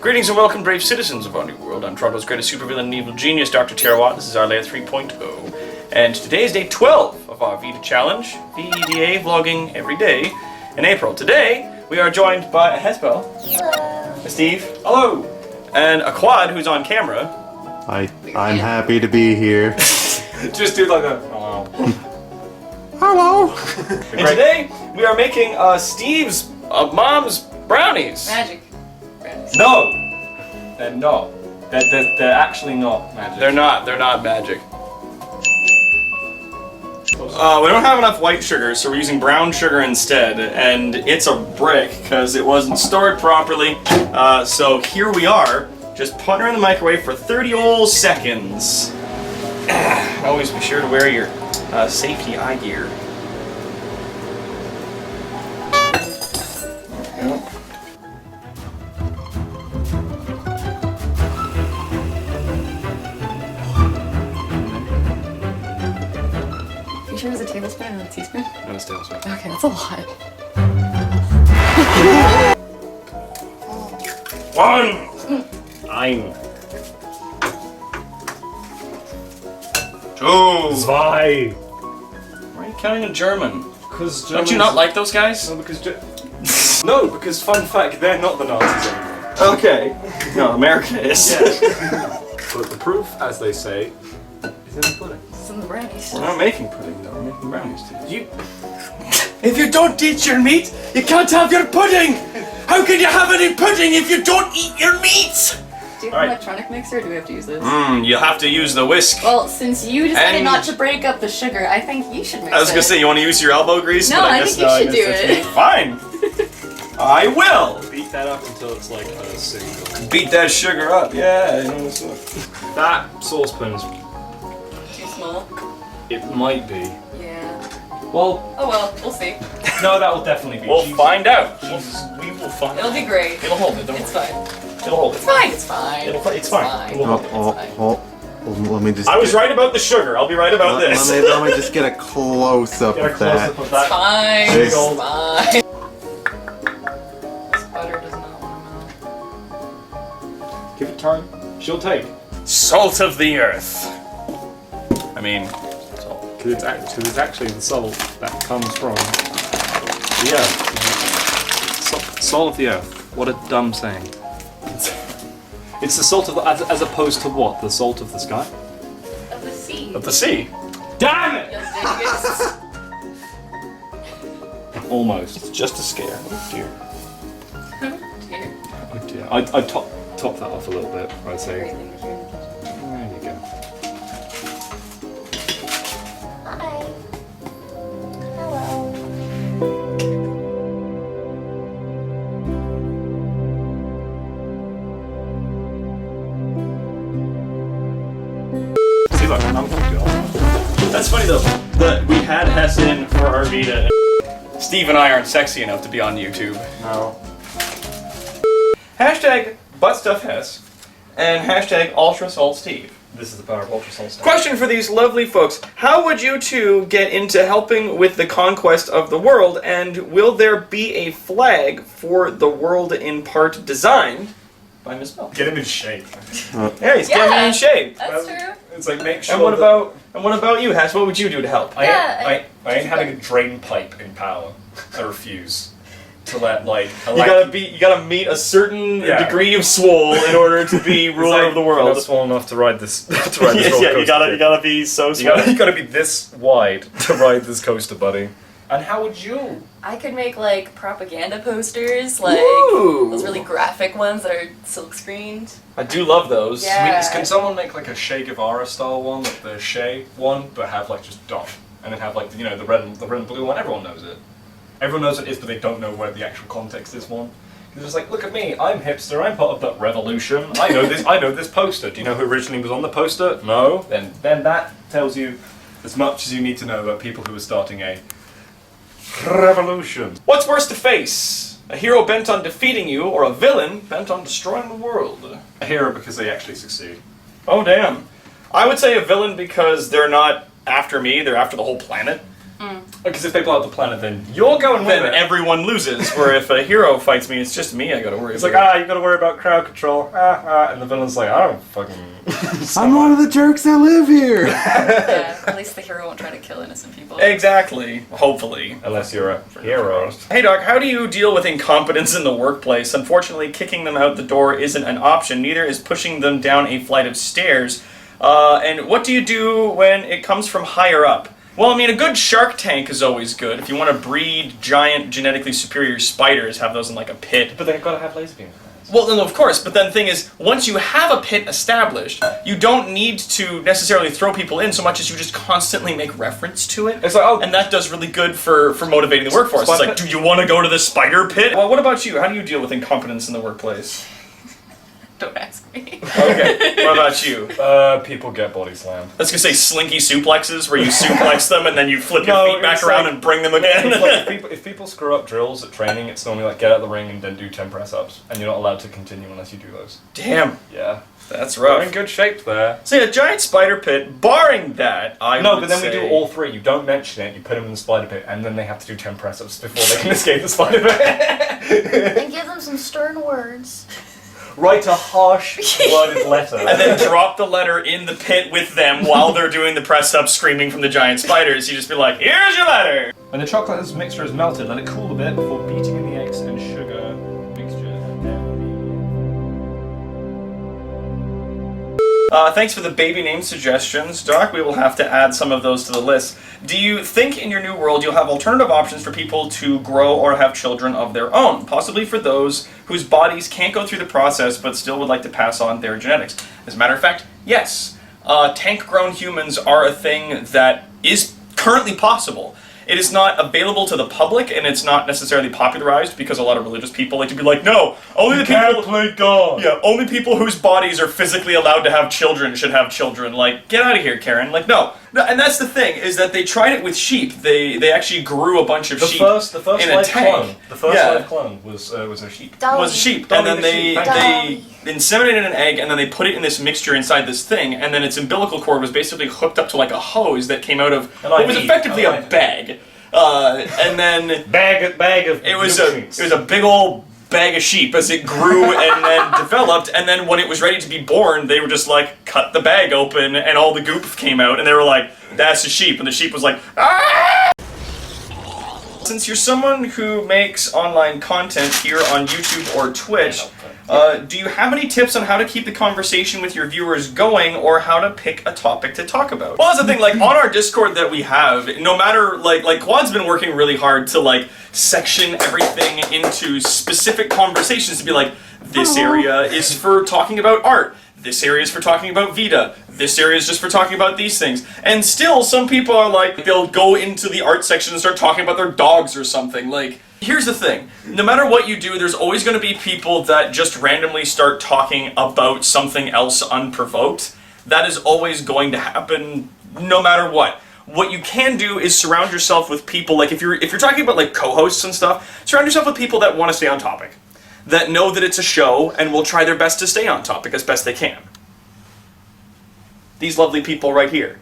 Greetings and welcome, brave citizens of our new world. I'm Toronto's greatest supervillain and evil genius, Dr. Terawatt. This is our layer 3.0. And today is day 12 of our V.E.D.A challenge. V.E.D.A vlogging every day in April. Today, we are joined by a Hespel. Hello. Steve. Hello. And a Quad who's on camera. I'm happy to be here. Just do like a hello. Hello. And today, we are making Steve's mom's brownies. Magic. Brownies. No! They're not. They're actually not magic. They're not magic. We don't have enough white sugar, so we're using brown sugar instead, and it's a brick because it wasn't stored properly. So here we are, just putting her in the microwave for 30 old seconds. Always be sure to wear your safety eye gear. You sure it was a tablespoon and a teaspoon? No, it's tablespoon. Okay, that's a lot. 1, 9, 2. 2. Why are you counting in German? Because Don't you not like those guys? No, because fun fact, they're not the Nazis anymore. Okay. No, America is. But the proof, as they say, is in the pudding. It's in the brownies. We're not making pudding though, we're making brownies too. If you don't eat your meat, you can't have your pudding! How can you have any pudding if you don't eat your meat? Do you have an electronic mixer or do we have to use this? You'll have to use the whisk. Well, since you decided And- not to break up the sugar, I think you should mix it. I was gonna say, you want to use your elbow grease? No, but I guess think you should do it. Fine. I will. Beat that up until it's like a single. Beat that sugar up. Yeah. You know what's up. That saucepan's. Too small? It might be. Yeah. Well, Oh well, we'll see. no, that will definitely be. We'll cheesy. find out. Jesus. We will find It'll out. be great. It'll hold it. Don't It's worry. fine. It'll hold it. It's fine, it's fine. It's fine. It will hold it. Let me just. I was right about the sugar. I'll be right about this. Let me just get a close up Get a of close that. up of It's that. fine. Big It's old- fine. This butter does not want to melt. Give it time. She'll take. Salt of the earth. I mean, salt. Because it's actually the salt that comes from the earth. Salt of the earth. What a dumb saying. It's the salt of the, as opposed to what? The salt of the sky? Of the sea. Of the sea. Damn it! Yes, Almost. It's just a scare. Oh dear. Here. Oh dear. I'd top that off a little bit. I'd say. Great thing to hear in the kitchen. There you go. Hi. Hello. See, look, I'm good. That's funny though. That we had Hess in for our V.E.D.A. Steve and I aren't sexy enough to be on YouTube. No. Hashtag buttstuffhess and hashtag ultrasaltsteve. This is the power of ultrasound stuff. Question for these lovely folks. How would you two get into helping with the conquest of the world, and will there be a flag for the world in part designed by Miss Mel? Get him in shape. Yeah, he's getting in shape. That's true. It's like make sure. And what about you, Hess? What would you do to help? Yeah, I ain't having a drain pipe in power. I refuse to let like. You gotta meet a certain degree of swole in order to be ruler of the world. Not small enough to ride this. To ride this Yes, roller yeah, you coaster. gotta be so You swole. gotta be this wide to ride this coaster, buddy. And how would you? I could make like propaganda posters, like Ooh. those really graphic ones that are silk screened. I do love those. Yeah. Can someone make like a Che Guevara style one, like the Che one, but have like just dot, and then have like the red and blue one? Everyone knows it. Everyone knows what it is, but they don't know where the actual context is one. It's just like, look at me, I'm hipster, I'm part of the revolution. I know this. I know this poster. Do you know who originally was on the poster? No. Then that tells you as much as you need to know about people who are starting a revolution. What's worse to face? A hero bent on defeating you, or a villain bent on destroying the world? A hero because they actually succeed. Oh damn. I would say a villain because they're not after me, they're after the whole planet. Because if they blow up the planet, then you're going with then it. everyone loses. Where if a hero fights me, it's just me I gotta worry It's about. like, you gotta worry about crowd control. And the villain's like, I don't fucking... I'm one of the jerks that live here. Yeah, at least the hero won't try to kill innocent people. Exactly. Hopefully. Unless you're a hero. Hey Doc, how do you deal with incompetence in the workplace? Unfortunately, kicking them out the door isn't an option. Neither is pushing them down a flight of stairs. And what do you do when it comes from higher up? Well, I mean, a good shark tank is always good. If you want to breed giant, genetically superior spiders, have those in like a pit. But they've gotta have laser beams. Well, no, of course, but then the thing is, once you have a pit established, you don't need to necessarily throw people in so much as you just constantly make reference to it. It's like, oh, And that does really good for motivating the workforce. It's Spider like, pit? do you want to go to the spider pit? Well, what about you? How do you deal with incompetence in the workplace? Don't ask me. Okay, what about you? people get body slammed. I was gonna say slinky suplexes, where you suplex them and then you flip No, your feet back it's around like- and bring them again. It's like if people screw up drills at training, it's normally like get out of the ring and then do 10 press-ups, and you're not allowed to continue unless you do those. Damn, Yeah. that's We're in rough. good shape there. So yeah, giant spider pit, barring that, I No, would but then we say- do all three. You don't mention it, you put them in the spider pit, and then they have to do 10 press-ups before they can escape the spider pit. And give them some stern words. Write a harsh worded letter. And then drop the letter in the pit with them while they're doing the press up screaming from the giant spiders. You just be like, here's your letter! When the chocolate mixture is melted, let it cool a bit before beating in the eggs and sugar mixture. Thanks for the baby name suggestions, Doc. We will have to add some of those to the list. Do you think in your new world you'll have alternative options for people to grow or have children of their own? Possibly for those whose bodies can't go through the process but still would like to pass on their genetics. As a matter of fact, yes. Tank-grown humans are a thing that is currently possible. It is not available to the public, and it's not necessarily popularized because a lot of religious people like to be like, no, only the people play God. yeah, only people whose bodies are physically allowed to have children should have children. Like, get out of here, Karen. Like, no. And that's the thing, is that they tried it with sheep. They actually grew a bunch of sheep The first in a live tank. clone. The first Yeah. live clone was a sheep. Dolly. Was a sheep, Dolly and then the sheep. they inseminated an egg, and then they put it in this mixture inside this thing, and then its umbilical cord was basically hooked up to like a hose that came out of what was IV. effectively a bag, and then Bag of it was nutrients. a big old bag of sheep as it grew and then developed, and then when it was ready to be born, they were just like cut the bag open, and all the goop came out, and they were like, "That's a sheep," and the sheep was like, "Ah!" Since you're someone who makes online content here on YouTube or Twitch, do you have any tips on how to keep the conversation with your viewers going, or how to pick a topic to talk about? Well, that's the thing, like, on our Discord that we have, no matter, like Quad's been working really hard to, like, section everything into specific conversations to be like, this area is for talking about art, this area is for talking about V.E.D.A, this area is just for talking about these things. And still, some people are like, they'll go into the art section and start talking about their dogs or something. Like, here's the thing. No matter what you do, there's always going to be people that just randomly start talking about something else unprovoked. That is always going to happen no matter what. What you can do is surround yourself with people, like if you're talking about like co-hosts and stuff, surround yourself with people that want to stay on topic. That know that it's a show and will try their best to stay on topic as best they can. These lovely people right here.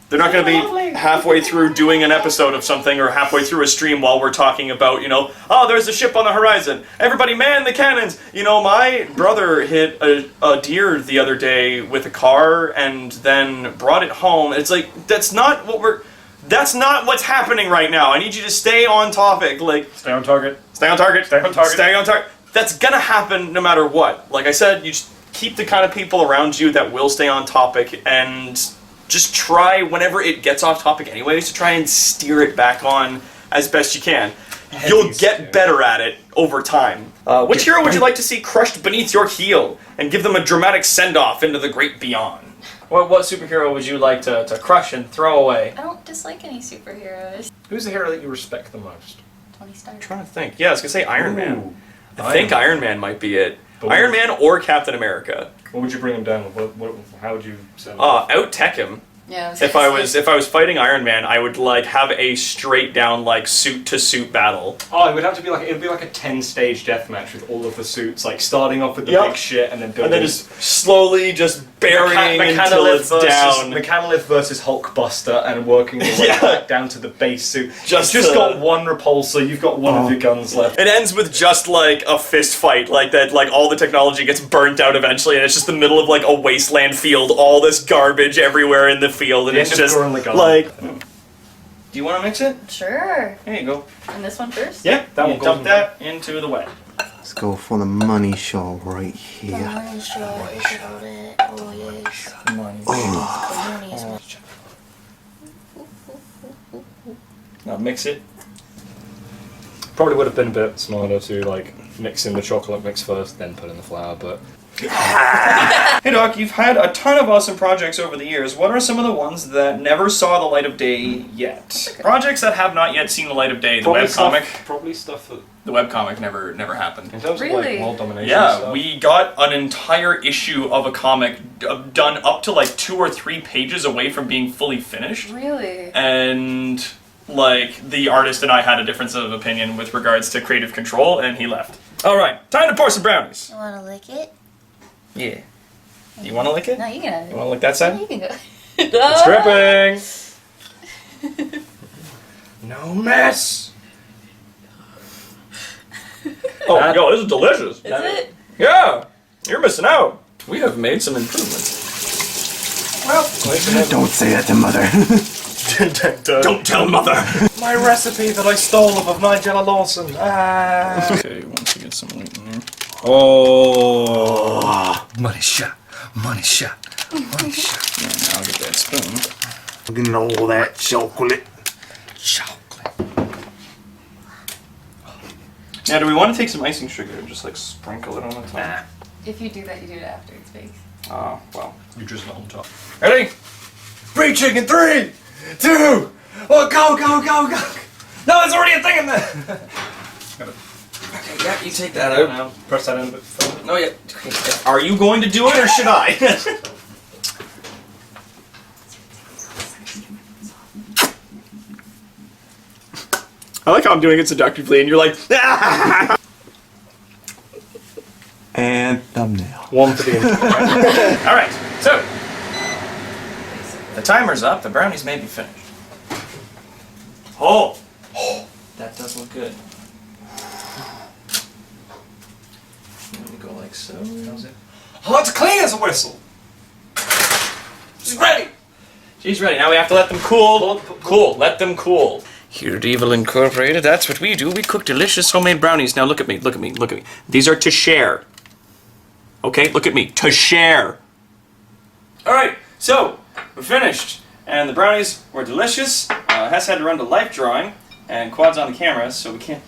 They're not going to be halfway through doing an episode of something or halfway through a stream while we're talking about, oh, there's a ship on the horizon. Everybody man the cannons. My brother hit a deer the other day with a car and then brought it home. It's like, that's not what's happening right now. I need you to stay on topic. Like, Stay on target. stay on target. Stay on target. Stay on target. That's gonna happen no matter what. Like I said, you just keep the kind of people around you that will stay on topic, and just try, whenever it gets off topic anyways, to try and steer it back on as best you can. You'll get better at it over time. Which hero would you like to see crushed beneath your heel and give them a dramatic send-off into the great beyond? What superhero would you like to crush and throw away? I don't dislike any superheroes. Who's the hero that you respect the most? Tony Stark. I'm trying to think. Yeah, I was gonna say Iron Man. Ooh, I think Iron Man might be it. But Iron Man or Captain America. What would you bring him down with? How would you send him? Out-tech him. Yeah. If I was fighting Iron Man, I would like have a straight down like suit to suit battle. Oh, it would have to be like a 10-stage deathmatch with all of the suits, like starting off with the Yep. big shit and then building. And then just slowly just burying until it's down. Mechanolith versus Hulkbuster and working your way back down to the base suit. Just You've just the- got one repulsor, you've got one of your guns left. It ends with just like a fist fight, like that. Like all the technology gets burnt out eventually, and it's just the middle of like a wasteland field. All this garbage everywhere in the field, and The it's end of just Gurren Lagann. like. Do you want to mix it? Sure. Here you go. And this one first? Yeah, That you one goes dump in that into the wet. Let's go for the money shot right The here. money shot is about it. Oh, yes. The money is Now mix it. Probably would have been a bit smarter to like mix in the chocolate mix first, then put in the flour, but Hey Doc, you've had a ton of awesome projects over the years. What are some of the ones that never saw the light of day yet? Projects that have not yet seen the light of day. The webcomic. Probably stuff that The webcomic never happened. in terms of Really? like world domination. Yeah, stuff, we got an entire issue of a comic done up to like 2 or 3 pages away from being fully finished. Really? And like the artist and I had a difference of opinion with regards to creative control, and he left. All right, time to pour some brownies. You want to lick it? Yeah. Do you want to lick it? No, you can have You it. want to lick that side? You can go. It's dripping. No mess. Oh, yo, this is delicious. Is it? Yeah, you're missing out. We have made some improvements. Well, Don't say that to mother. don't tell mother. my recipe that I stole of Nigella Lawson. Ah. Okay, once we get some light in there. Oh. Money shot. Money shot. Money shot. Yeah, now I'll get that spoon. Look at all that chocolate. Chocolate. Now, do we want to take some icing sugar and just like sprinkle it on the top? If you do that, you do it after it's baked. Oh, well. You just on top. Ready? Free chicken. 3, 2, 1, go, go, go, go. No, there's already a thing in there. Okay, yeah, you take that out. Now press that in a bit further. No, yeah. Are you going to do it or should I? I like how I'm doing it seductively and you're like, ah! And thumbnail. One for the intro. Alright, so. The timer's up, the brownies may be finished. Oh! That does look good. Let me go like so. How's it? Hot clean as a whistle. She's ready! She's ready. Now we have to let them cool. Cool. Let them cool. Here at Evil Incorporated, that's what we do. We cook delicious homemade brownies. Now look at me, look at me, look at me. These are to share. Okay, look at me. To share. Alright, so we're finished. And the brownies were delicious. Hess had to run to life drawing, and Quad's on the camera, so we can't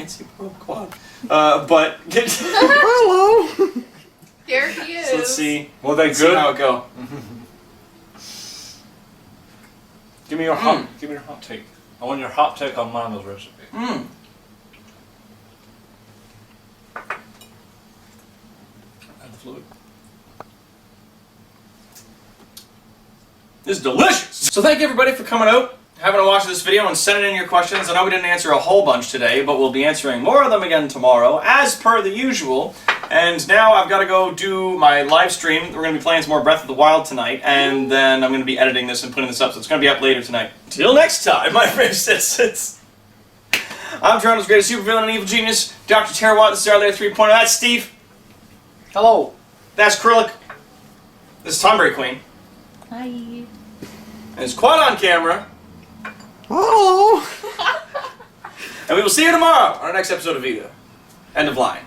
see poor old Quad. But Hello. Here he is. so let's see. Were they Let's see good? how it go. Give me your hot. Give me your hot take. I want your hot take on Mama's recipe. Mmm. Add the fluid. This is delicious! So thank you everybody for coming out, having a watch of this video, and sending in your questions. I know we didn't answer a whole bunch today, but we'll be answering more of them again tomorrow, as per the usual. And now I've got to go do my live stream. We're going to be playing some more Breath of the Wild tonight, and then I'm going to be editing this and putting this up, so it's going to be up later tonight. Till next time, my favorite citizens. I'm Toronto's greatest supervillain and evil genius, Dr. Terawatt. This is our Layer 3.0. That's Steve. Hello. That's Krillic. This is Tomberry Queen. Hi. And it's Quad on camera. Hello. And we will see you tomorrow on our next episode of V.E.D.A. End of line.